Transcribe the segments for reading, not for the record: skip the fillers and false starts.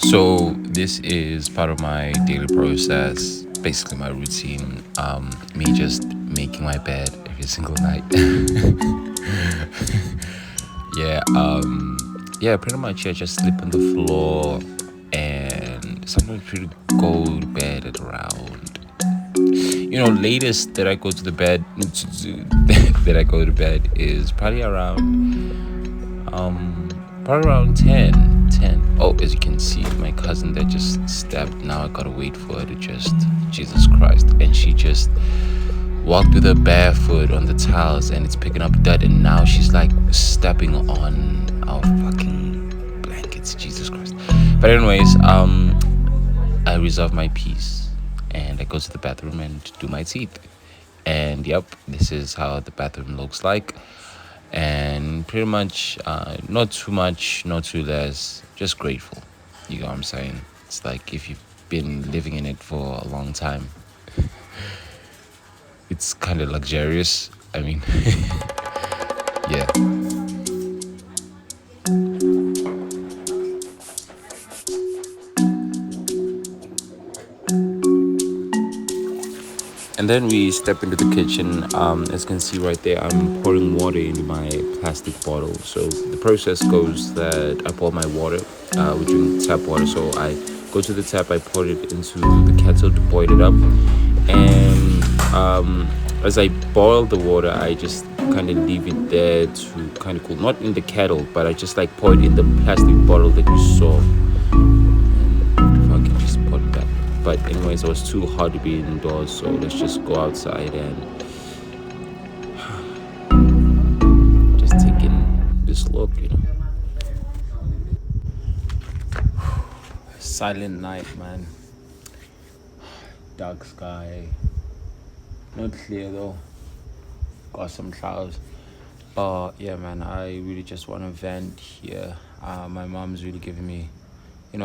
So this is part of my daily process, basically my routine. Me just making my bed every single night. yeah, yeah, pretty much. I just sleep on the floor, and sometimes really go to bed at around. Latest that I go to the bed that I go to bed is probably around 10. Oh, as you can see, my cousin that just stepped. Now I gotta wait for her to just, Jesus Christ. And she just walked with her barefoot on the tiles and it's picking up dirt. And now she's like stepping on our fucking blankets. Jesus Christ. But, anyways, I reserve my peace and I go to the bathroom and do my teeth. And yep, this is how the bathroom looks like. And pretty much, not too much, not too less, just grateful. You know what I'm saying? It's like if you've been living in it for a long time, it's kind of luxurious. I mean, yeah. And then we step into the kitchen. As you can see right there, I'm pouring water into my plastic bottle. So the process goes that I pour my water. We drink tap water. So I go to the tap, I pour it into the kettle to boil it up. And as I boil the water, I just kind of leave it there to kind of cool. Not in the kettle, but I just like pour it in the plastic bottle that you saw. If I can just put it back. But anyways, it was too hard to be indoors, so let's just go outside and just take in this look. Silent night, man. Dark sky. Not clear though. Got some clouds. But yeah, man, I really just want to vent here. My mom's really giving me,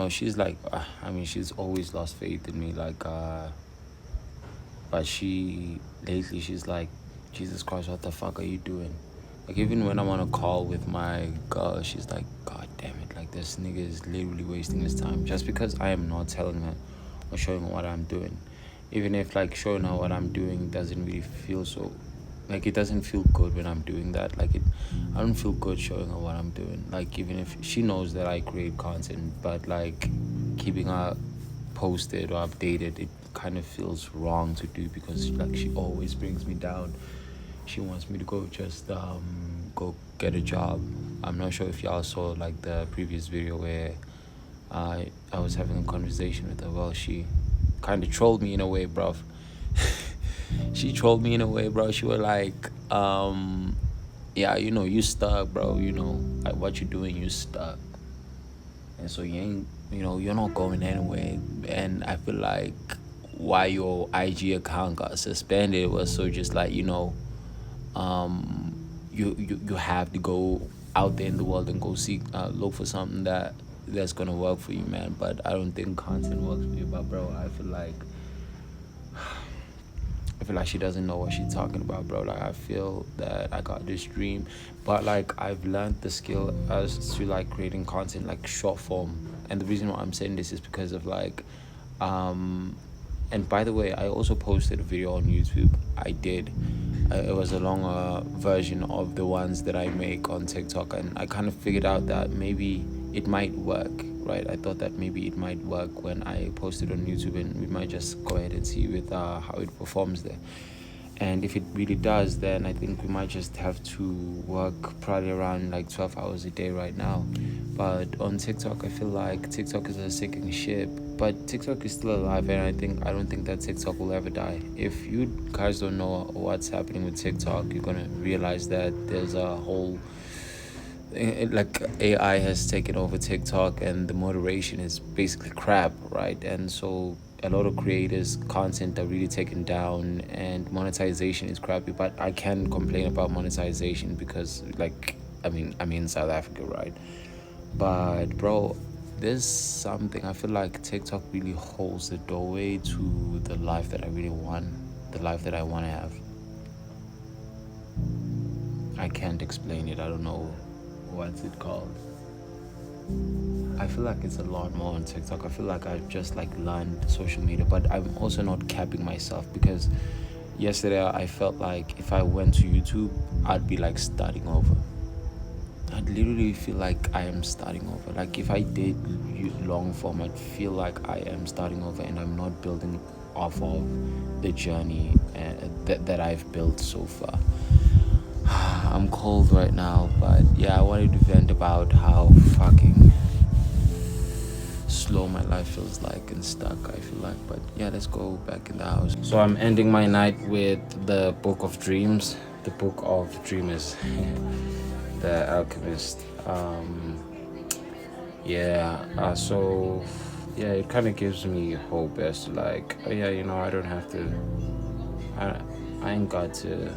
she's like, she's always lost faith in me. But lately, she's like, Jesus Christ, what the fuck are you doing? Like, even when I'm on a call with my girl, she's like, God damn it, like, this nigga is literally wasting his time just because I am not telling her or showing her what I'm doing. Even if, like, showing her what I'm doing doesn't really feel so, like, it doesn't feel good when I'm doing that. I don't feel good showing her what I'm doing. Like, even if she knows that I create content, but, like, keeping her posted or updated, it kind of feels wrong to do because like she always brings me down. She wants me to go just go get a job. I'm not sure if y'all saw like the previous video where I was having a conversation with her. Well, she kind of trolled me in a way, bruv. She trolled me in a way, bro. She was like, yeah, you stuck, bro. Like what you doing, you stuck. And so you ain't, you're not going anywhere. And I feel like why your IG account got suspended was so just like, you have to go out there in the world and go seek, look for something that's gonna work for you, man. But I don't think content works for you. But bro, I feel like she doesn't know what she's talking about, bro. Like I feel that I got this dream, but like I've learned the skill as to like creating content like short form. And the reason why I'm saying this is because of like, and by the way, I also posted a video on YouTube. I did. It was a longer version of the ones that I make on TikTok, and I kind of figured out that maybe it might work, right? I thought that maybe it might work when I posted on YouTube, and we might just go ahead and see with how it performs there. And if it really does, then I think we might just have to work probably around like 12 hours a day right now. But on TikTok, I feel like TikTok is a sinking ship. But TikTok is still alive, and I don't think that TikTok will ever die. If you guys don't know what's happening with TikTok, you're gonna realize that there's a whole like AI has taken over TikTok and the moderation is basically crap, right? And so a lot of creators' content are really taken down and monetization is crappy. But I can complain about monetization because like I'm in South Africa, right? But bro, there's something I feel like TikTok really holds the doorway to the life that I really want, the life that I want to have. I can't explain it. I don't know what's it called. I feel like it's a lot more on TikTok. I feel like I've just like learned social media, but I'm also not capping myself, because yesterday I felt like if I went to YouTube, I'd be like starting over. I'd literally feel like I am starting over. Like if I did long form, I'd feel like I am starting over and I'm not building off of the journey that I've built so far. I'm cold right now, but yeah, I wanted to vent about how fucking slow my life feels like and stuck, I feel like. But yeah, let's go back in the house. So I'm ending my night with the Book of Dreams, the Book of Dreamers, The Alchemist. So yeah, it kind of gives me hope as to like, oh yeah, I don't have to, I ain't got to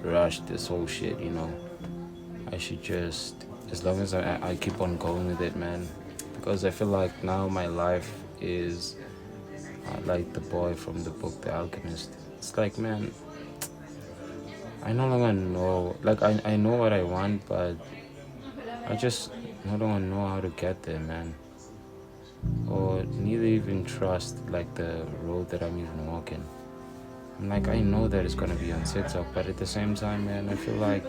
rush this whole shit, I should just, as long as I keep on going with it, man. Because I feel like now my life is like the boy from the book The Alchemist. It's like, man, I no longer know, like I know what I want, but I just no longer know how to get there, man. Or neither even trust like the road that I'm even walking. I'm like, I know that it's gonna be on TikTok, but at the same time, man, I feel like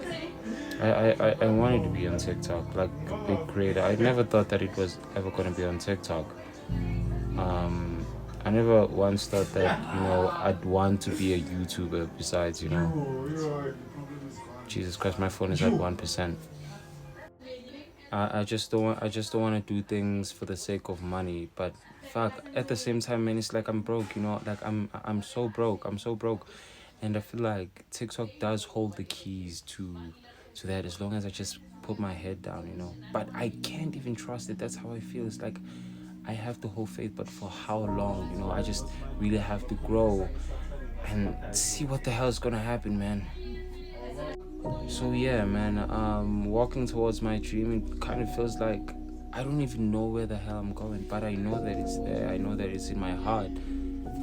I wanted to be on TikTok, like a big creator. I never thought that it was ever gonna be on TikTok. I never once thought that, I'd want to be a YouTuber besides, Jesus Christ, my phone is at 1%. I just don't want to do things for the sake of money, but fuck, at the same time, man, it's like I'm broke, like I'm so broke, and I feel like TikTok does hold the keys to that, as long as I just put my head down, but I can't even trust it. That's how I feel. It's like I have to hold faith, but for how long? I just really have to grow and see what the hell is gonna happen, man. So yeah, man, walking towards my dream, it kind of feels like I don't even know where the hell I'm going, but I know that it's there. I know that it's in my heart.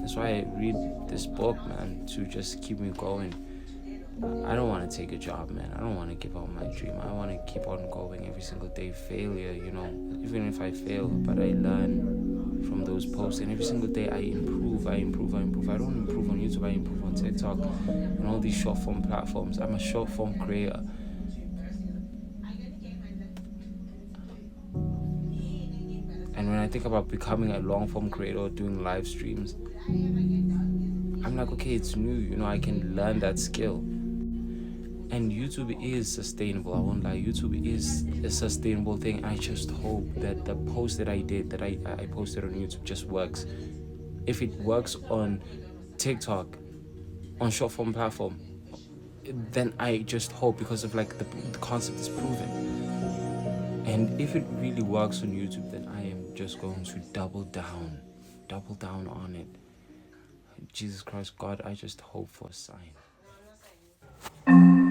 That's why I read this book, man, to just keep me going. I don't want to take a job, man. I don't want to give up my dream. I want to keep on going every single day. Failure, even if I fail, but I learn from those posts, and every single day I improve. I don't improve on YouTube, I improve on TikTok and all these short form platforms. I'm a short form creator. And when I think about becoming a long form creator, doing live streams, I'm like, okay, it's new, I can learn that skill. And YouTube is sustainable. I won't lie. YouTube is a sustainable thing. I just hope that the post that I did, that I posted on YouTube, just works. If it works on TikTok, on short form platform, then I just hope, because of like the concept is proven. And if it really works on YouTube, then I am just going to double down on it. Jesus Christ, God, I just hope for a sign.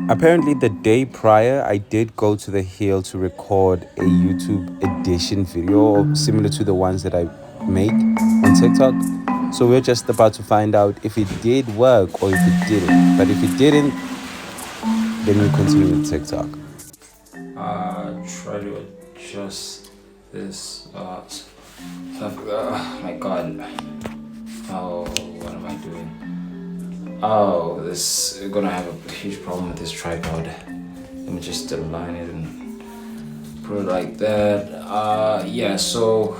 Apparently, the day prior, I did go to the hill to record a YouTube edition video similar to the ones that I make on TikTok. So we're just about to find out if it did work or if it didn't. But if it didn't, then we continue with TikTok. Try to adjust this. Oh my God. Oh, what am I doing? Oh, this is gonna have a huge problem with this tripod. Let me just align it and put it like that. So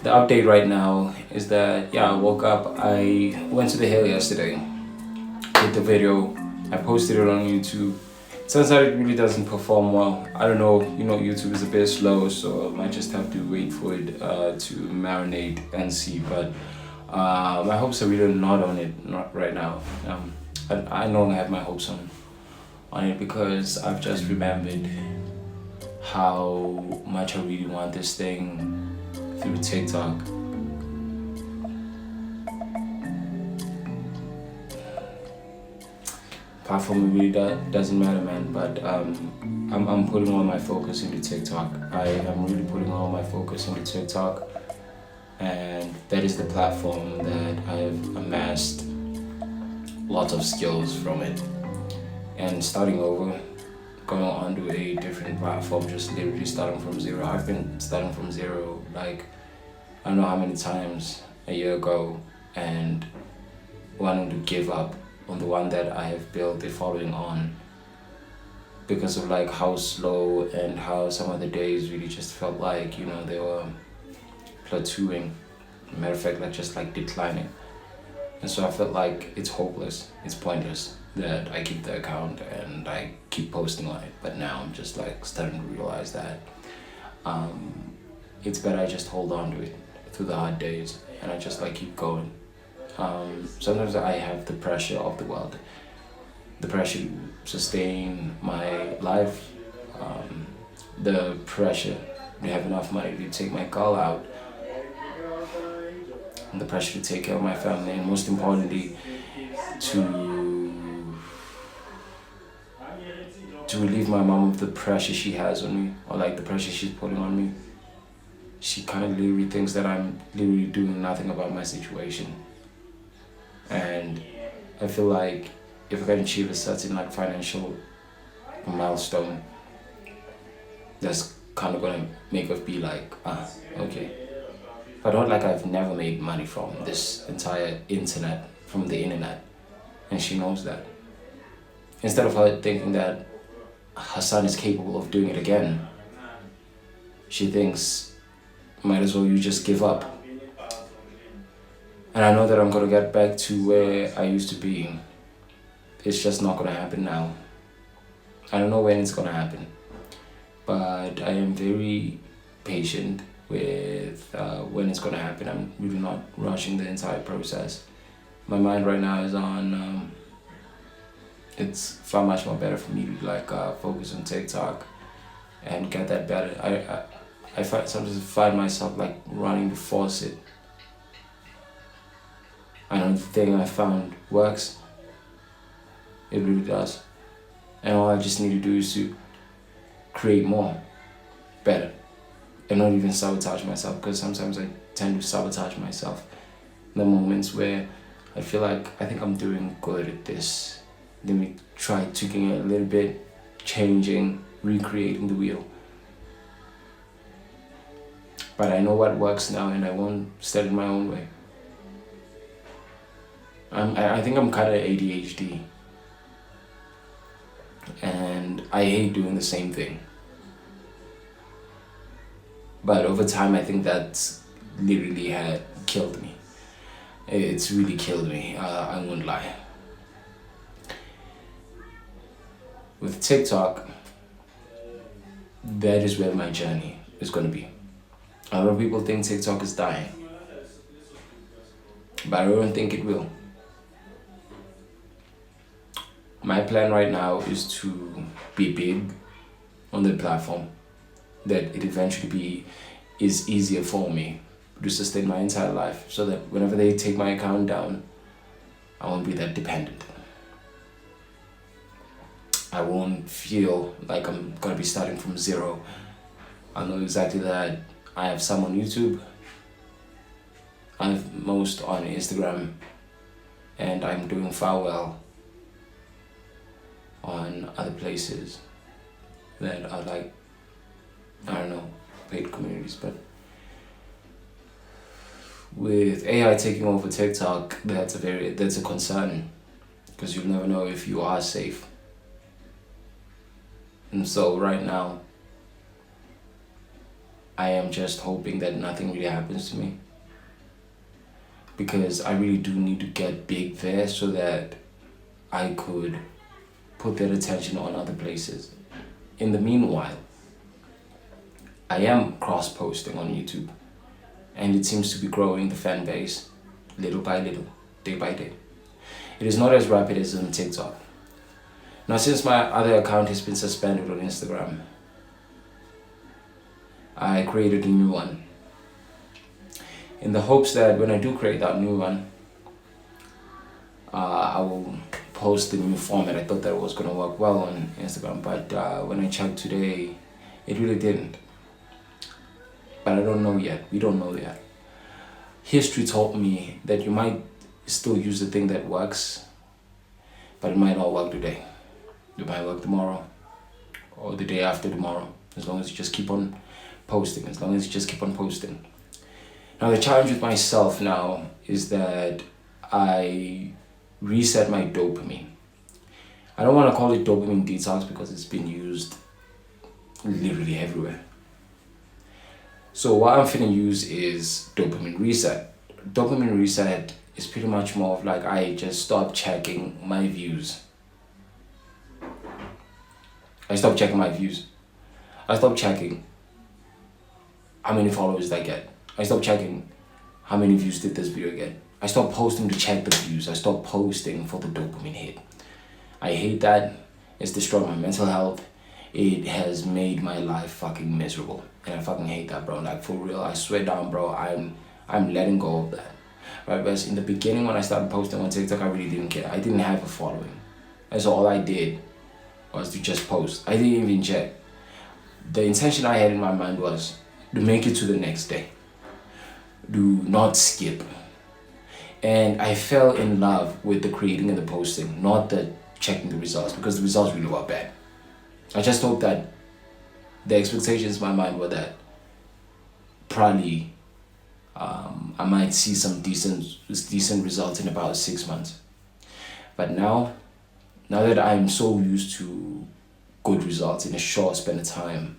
the update right now is that, I woke up, I went to the hill yesterday, did the video, I posted it on YouTube. Turns out it really doesn't perform well. I don't know, YouTube is a bit slow, so I might just have to wait for it to marinate and see, but my hopes are really not on it, not right now. I no longer have my hopes on it, because I've just remembered how much I really want this thing through TikTok. Platform really doesn't matter, man, but I'm putting all my focus into TikTok. I am really putting all my focus into TikTok. And that is the platform that I have amassed lots of skills from it. And starting over, going on to a different platform, just literally starting from zero. I've been starting from zero, like, I don't know how many times a year ago, and wanting to give up on the one that I have built a following on, because of like how slow and how some of the days really just felt like, they were plateauing. Matter of fact, like just like declining. And so I felt like it's hopeless, it's pointless that I keep the account and I keep posting on it. But now I'm just like starting to realize that it's better I just hold on to it through the hard days and I just like keep going. Sometimes I have the pressure of the world, the pressure to sustain my life, the pressure to have enough money to take my girl out, and the pressure to take care of my family, and most importantly, to relieve my mom of the pressure she has on me, or like the pressure she's putting on me. She kind of literally thinks that I'm literally doing nothing about my situation. And I feel like if I can achieve a certain like financial milestone, that's kind of gonna make us be like, okay. But not like I've never made money from this entire internet, from the internet, and she knows that. Instead of her thinking that her son is capable of doing it again, she thinks, might as well you just give up. And I know that I'm gonna get back to where I used to be. It's just not gonna happen now. I don't know when it's gonna happen, but I am very patient with when it's gonna happen. I'm really not rushing the entire process. My mind right now is on it's far much more better for me to like focus on TikTok and get that better. I sometimes find myself like running to force it. I know the thing I found works. It really does. And all I just need to do is to create more, better, and not even sabotage myself, because sometimes I tend to sabotage myself in the moments where I feel like I think I'm doing good at this. Let me try tweaking it a little bit, changing, recreating the wheel. But I know what works now and I won't start in my own way. I think I'm kind of ADHD. And I hate doing the same thing. But over time, I think that's literally had killed me. It's really killed me, I won't lie. With TikTok, that is where my journey is going to be. A lot of people think TikTok is dying, but I don't think it will. My plan right now is to be big on the platform, that it eventually is easier for me to sustain my entire life, so that whenever they take my account down, I won't be that dependent. I won't feel like I'm gonna be starting from zero. I know exactly that I have some on YouTube, I have most on Instagram, and I'm doing far well on other places that are like, I don't know, paid communities. But with AI taking over TikTok, that's a concern, because you'll never know if you are safe. And so right now, I am just hoping that nothing really happens to me, because I really do need to get big there so that I could put that attention on other places. In the meanwhile, I am cross-posting on YouTube, and it seems to be growing the fan base little by little, day by day. It is not as rapid as on TikTok. Now, since my other account has been suspended on Instagram, I created a new one, in the hopes that when I do create that new one, I will post the new format. I thought that it was going to work well on Instagram, but when I checked today, it really didn't. But I don't know yet. We don't know yet. History taught me that you might still use the thing that works, but it might not work today. It might work tomorrow, or the day after tomorrow, as long as you just keep on posting, as long as you just keep on posting. Now the challenge with myself now is that I reset my dopamine. I don't want to call it dopamine detox because it's been used literally everywhere. So what I'm finna use is dopamine reset. Dopamine reset is pretty much more of like I just stop checking my views. I stop checking my views. I stop checking how many followers I get. I stop checking how many views did this video get. I stop posting to check the views. I stop posting for the dopamine hit. I hate that. It's destroyed my mental health. It has made my life fucking miserable. And I fucking hate that, bro. Like, for real, I swear down, bro, I'm letting go of that. Right, because in the beginning when I started posting on TikTok, I really didn't care. I didn't have a following. And so all I did was to just post. I didn't even check. The intention I had in my mind was to make it to the next day. Do not skip. And I fell in love with the creating and the posting, not the checking the results, because the results really were bad. I just hope that the expectations in my mind were that probably I might see some decent results in about 6 months. But now that I'm so used to good results in a short span of time,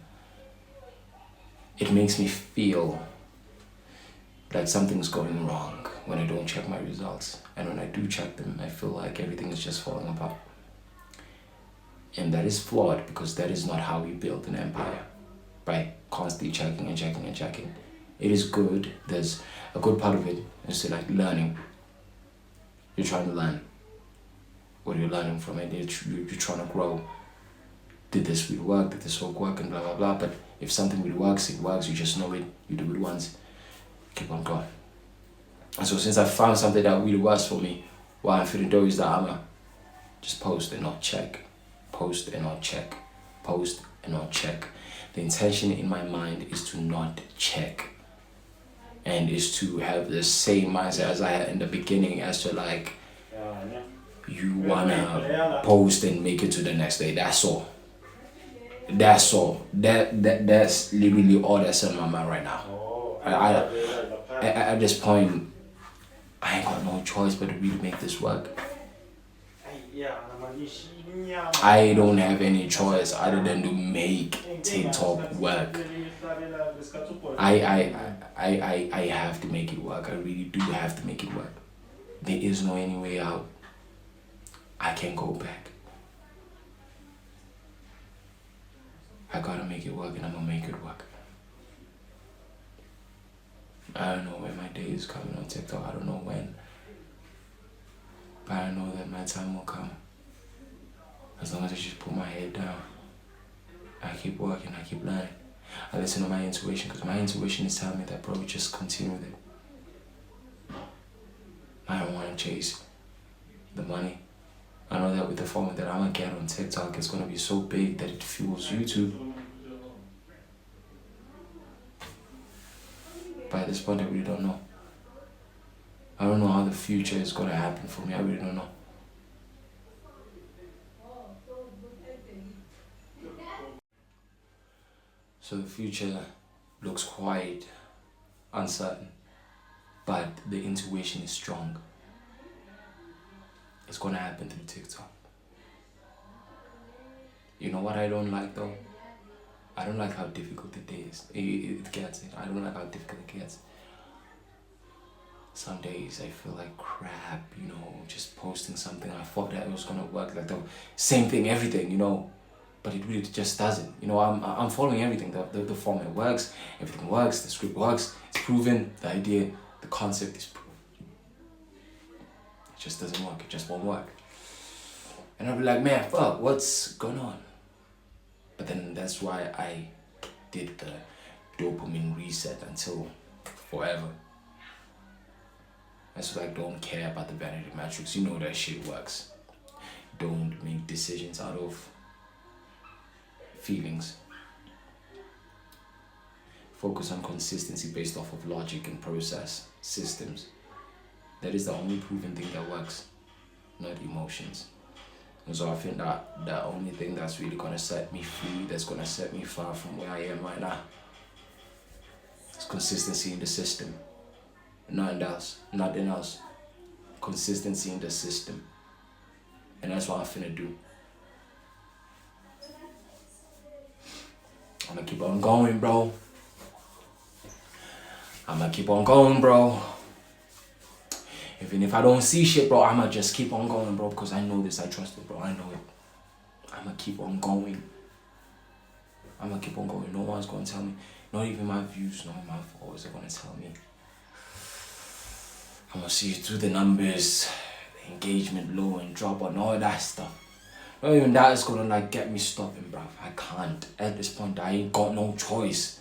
it makes me feel like something's going wrong when I don't check my results. And when I do check them, I feel like everything is just falling apart. And that is flawed, because that is not how we build an empire, by constantly checking and checking and checking. It is good. There's a good part of it is to like learning. You're trying to learn. What are you learning from it? You're trying to grow. Did this really work? Did this work? And blah, blah, blah. But if something really works, it works. You just know it. You do it once. Keep on going. And so since I found something that really works for me, what I'm feeling though is that I'ma just post and not check. Post and not check. Post and not check. The intention in my mind is to not check. And is to have the same mindset as I had in the beginning, as to like, you wanna post and make it to the next day. That's all. That's all. That's literally all that's in my mind right now. At this point, I ain't got no choice but to really make this work. I don't have any choice other than to make TikTok work. I have to make it work. I really do have to make it work. There is no any way out. I can't go back. I gotta make it work, and I'm gonna make it work. I don't know when my day is coming on TikTok. I don't know when. But I know that my time will come. As long as I just put my head down. I keep working, I keep learning. I listen to my intuition, because my intuition is telling me that, bro, just continue with it. I don't want to chase the money. I know that with the following that I'm going to get on TikTok, it's going to be so big that it fuels YouTube. But at this point, I really don't know. I don't know how the future is going to happen for me. I really don't know. So the future looks quite uncertain, but the intuition is strong. It's gonna happen through TikTok. You know what I don't like though? I don't like how difficult it is. It gets. I don't like how difficult it gets. Some days I feel like crap, just posting something. I thought that it was gonna work, like the same thing, everything, but it really just doesn't. I'm following everything. The format works, everything works, the script works, it's proven, the idea, the concept is proven. It just doesn't work, it just won't work. And I'll be like, man, fuck, what's going on? But then that's why I did the dopamine reset until forever. That's like, don't care about the vanity metrics. You know that shit works. Don't make decisions out of feelings. Focus on consistency based off of logic and process systems. That is the only proven thing that works, not emotions. And so I think that the only thing that's really gonna set me free, that's gonna set me far from where I am right now, is consistency in the system. Nothing else. Nothing else. Consistency in the system. And that's what I'm finna do. I'm gonna keep on going, bro. I'm gonna keep on going, bro. Even if I don't see shit, bro, I'm gonna just keep on going, bro, because I know this, I trust it, bro, I know it. I'm gonna keep on going. I'm gonna keep on going. No one's gonna tell me, not even my views, not my followers are gonna tell me. I'm gonna see you through the numbers, the engagement low and drop and all that stuff. Not even that is gonna like get me stopping, bruv. I can't. At this point, I ain't got no choice.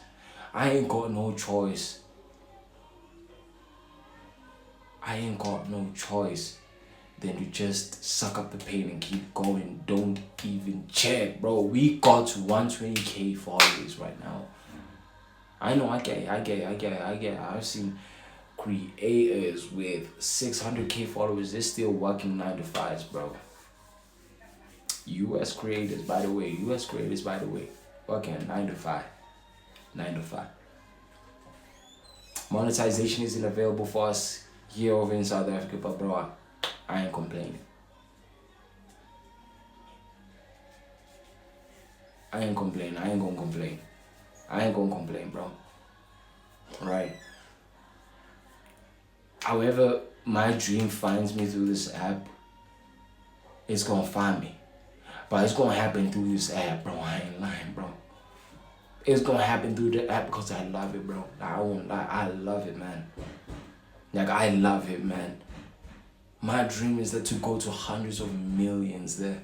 I ain't got no choice. I ain't got no choice than to just suck up the pain and keep going. Don't even check, bro. We got to 120k followers right now. I know, I get it. I've seen creators with 600k followers. They're still working 9 to 5s, bro. US creators, by the way, working at 9 to 5. 9 to 5. Monetization isn't available for us here over in South Africa, but bro, I ain't complaining. I ain't gonna complain, bro. Right. However my dream finds me through this app, it's gonna find me. But it's gonna happen through this app, bro. I ain't lying, bro. It's gonna happen through the app because I love it, bro. I won't lie, I love it, man. Like, I love it, man. My dream is that to go to hundreds of millions there.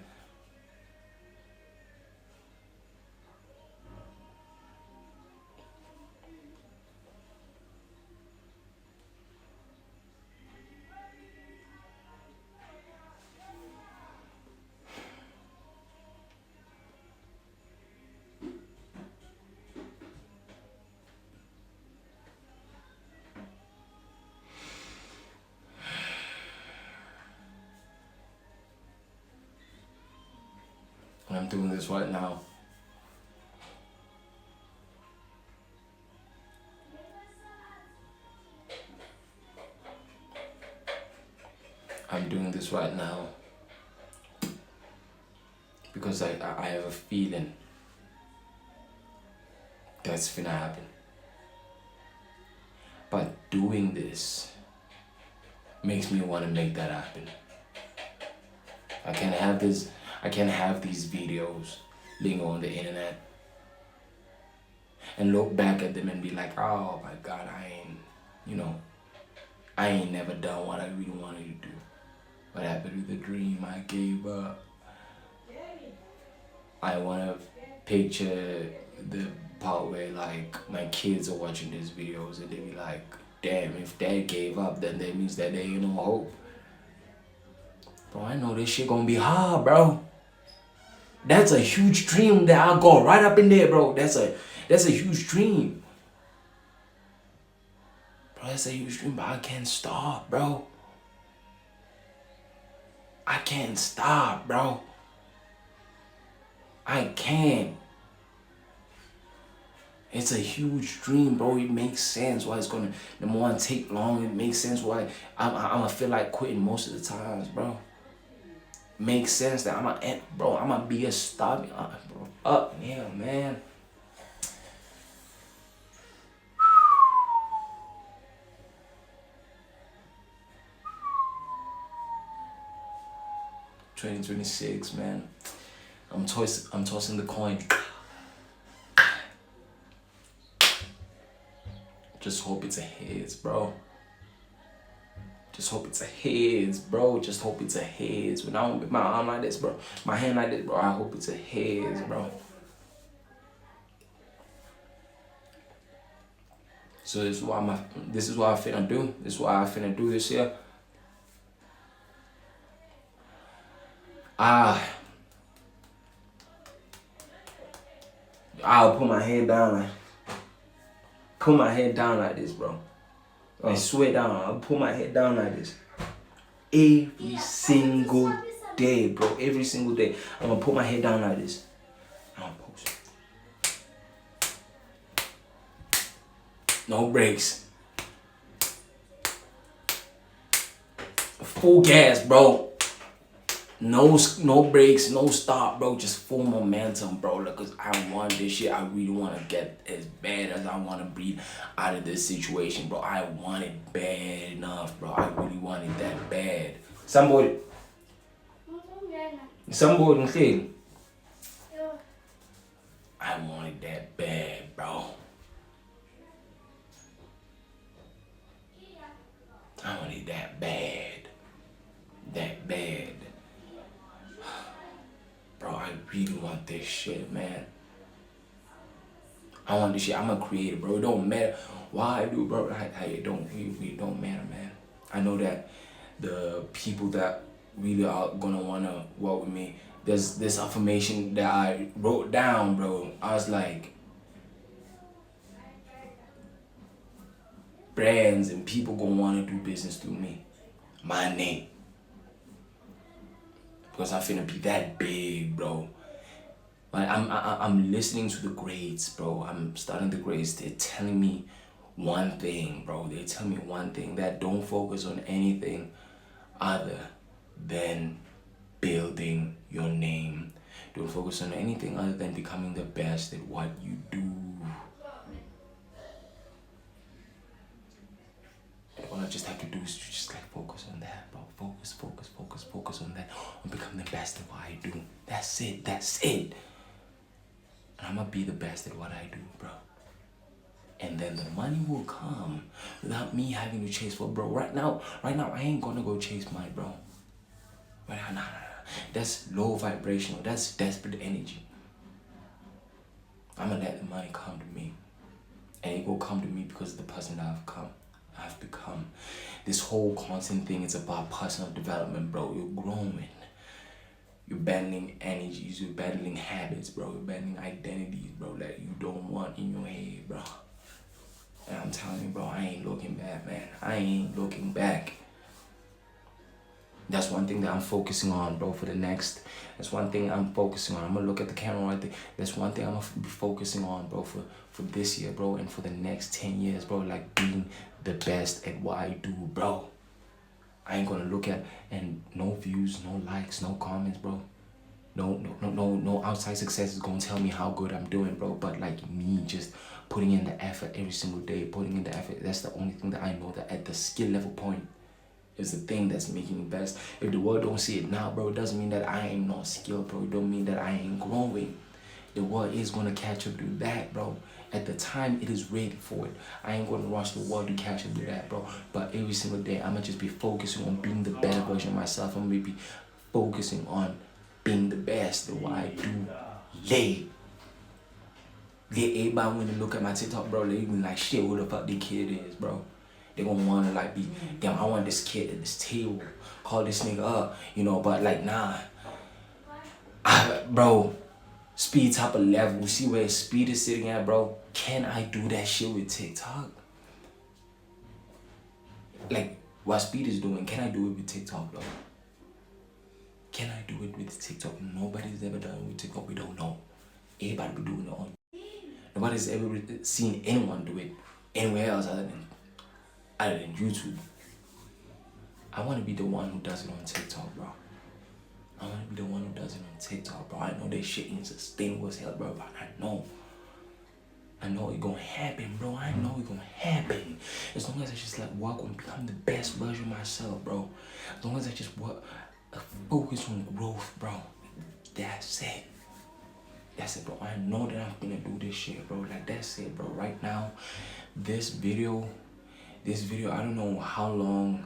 And I'm doing this right now. I'm doing this right now because I have a feeling that's gonna happen. But doing this makes me want to make that happen. I can't have these videos linger on the internet and look back at them and be like, oh my God, I ain't never done what I really wanted to do. What happened to the dream? I gave up. I want to picture the part where like my kids are watching these videos and they be like, damn, if dad gave up, then that means that there ain't no hope. Bro, I know this shit gonna be hard, bro. That's a huge dream that I go right up in there, bro. That's a huge dream. Bro, that's a huge dream, but I can't stop, bro. I can't stop, bro. I can't. It's a huge dream, bro. It makes sense why it's gonna, the more I take long, it makes sense why I'm gonna feel like quitting most of the times, bro. Makes sense that I'm gonna be a star, bro. Up, yeah, man. $2026, man. I'm tossing the coin. Just hope it's a heads, bro. Just hope it's a heads, bro. Just hope it's a heads. When I'm with my arm like this, bro, my hand like this, bro, I hope it's a heads, bro. So this is what I finna do. This is what I finna do this year. I'll put my head down like this, bro. I swear down. I'll put my head down like this every single day, bro. Every single day. I'm gonna put my head down like this. I'm gonna post. No breaks. Full gas, bro. No breaks, no stop, bro. Just full momentum, bro. Like, cause I want this shit. I really want to get as bad as I want to breathe out of this situation, bro. I want it bad enough, bro. I really want it that bad. Somebody say, I want it that bad, bro. I want it that bad. That bad. Bro, I really want this shit, man. I want this shit. I'm a creator, bro. It don't matter why I do, bro. It don't matter, man. I know that the people that really are gonna wanna work with me, there's this affirmation that I wrote down, bro. I was like, brands and people gonna wanna do business through me. My name. Because I'm finna be that big, bro. Like I'm listening to the grades, bro. I'm studying the grades. They're telling me one thing, bro. They tell me one thing, that don't focus on anything other than building your name. Don't focus on anything other than becoming the best at what you do. And all I just have to do is just like focus on that, bro. Focus on that. And become the best at what I do. That's it. And I'm gonna be the best at what I do, bro. And then the money will come without me having to chase for, bro. Right now, I ain't gonna go chase money, bro. Right now, nah. That's low vibrational. That's desperate energy. I'm gonna let the money come to me. And it will come to me because of the person that I've become. This whole constant thing is about personal development, bro. You're growing. You're battling energies, you're battling habits, bro. You're battling identities, bro, that you don't want in your head, bro. And I'm telling you, bro, I ain't looking back, man. I ain't looking back. That's one thing that I'm focusing on, bro, for the next. That's one thing I'm focusing on. I'm gonna look at the camera right there. That's one thing I'm gonna be focusing on, bro, for this year, bro, and for the next 10 years, bro. Like being the best at what I do, bro. I ain't gonna look at and no views, no likes, no comments, bro. No outside success is gonna tell me how good I'm doing, bro. But like me just putting in the effort every single day, putting in the effort, that's the only thing that I know that at the skill level point is the thing that's making me best. If the world don't see it now, bro, it doesn't mean that I ain't not skilled, bro. It don't mean that I ain't growing. The world is gonna catch up to that, bro. At the time it is ready for it. I ain't gonna rush the world to catch up to that, bro. But every single day I'ma just be focusing on being the better version of myself. I'm gonna be focusing on being the best at what I do. Everybody when they look at my TikTok, bro, they even like, shit, who the fuck this kid is, bro. They gonna wanna like be, damn, I want this kid at this table. Call this nigga up, you know, but like, nah. Bro, speed type of level. See where speed is sitting at, bro? Can I do that shit with TikTok? Like, what speed is doing, can I do it with TikTok, bro? Can I do it with TikTok? Nobody's ever done it with TikTok. We don't know. Everybody be doing it on. Nobody's ever seen anyone do it anywhere else other than YouTube. I want to be the one who does it on TikTok, bro. I want to be the one who does it on TikTok, bro. I know this shit ain't sustainable as hell, bro, but I know it gonna happen, bro. I know it gonna happen. As long as I just like work on become the best version of myself, bro. As long as I just work, focus on growth, bro. That's it. That's it, bro. I know that I'm gonna do this shit, bro. Like, that's it, bro. Right now, this video, I don't know how long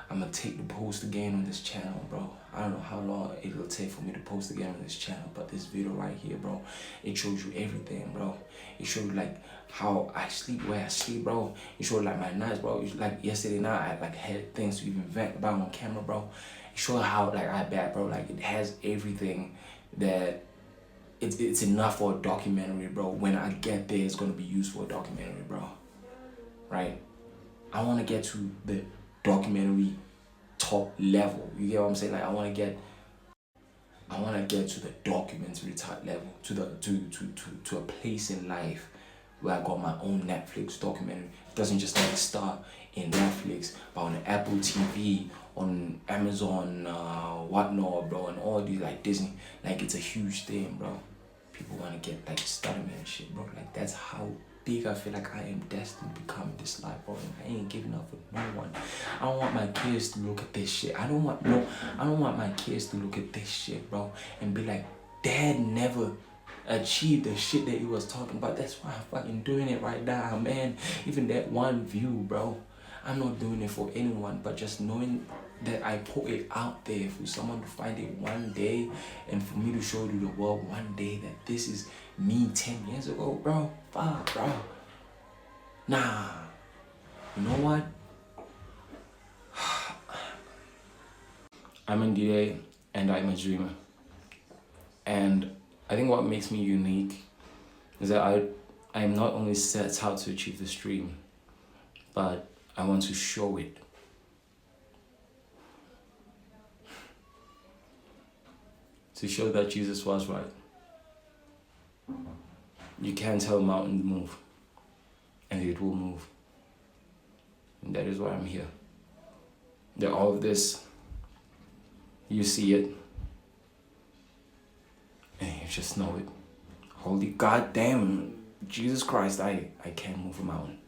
I'm gonna take to post again on this channel, bro. I don't know how long it'll take for me to post again on this channel, but this video right here, bro, it shows you everything, bro. It shows you like how I sleep, where I sleep, bro. It shows like my nights, bro. It's like yesterday night, I like had things to even vent about on camera, bro. It shows how like I bad, bro. Like it has everything that it's enough for a documentary, bro. When I get there, it's gonna be used for a documentary, bro. Right? I wanna get to the documentary top level. You get what I'm saying? Like I wanna get I want to get to the documentary type level, to a place in life where I got my own Netflix documentary. It doesn't just like start in Netflix, but on Apple TV, on Amazon, whatnot, bro, and all these like Disney. Like it's a huge thing, bro. People want to get like started and shit, bro. Like that's how big I feel like I am destined to become in this life, bro. And I ain't giving up with no one. I don't want my kids to look at this shit. I don't want my kids to look at this shit, bro, and be like, Dad never achieved the shit that he was talking about. That's why I'm fucking doing it right now, man. Even that one view, bro. I'm not doing it for anyone, but just knowing that I put it out there for someone to find it one day, and for me to show to the world one day that this is me 10 years ago, bro. Fuck, bro. Nah. You know what? I'm NDA and I'm a dreamer. And I think what makes me unique is that I am not only set out to achieve this dream, but I want to show it. To show that Jesus was right. You can't tell a mountain to move, and it will move. And that is why I'm here. That all of this, you see it, and you just know it. Holy goddamn, Jesus Christ, I can't move a mountain.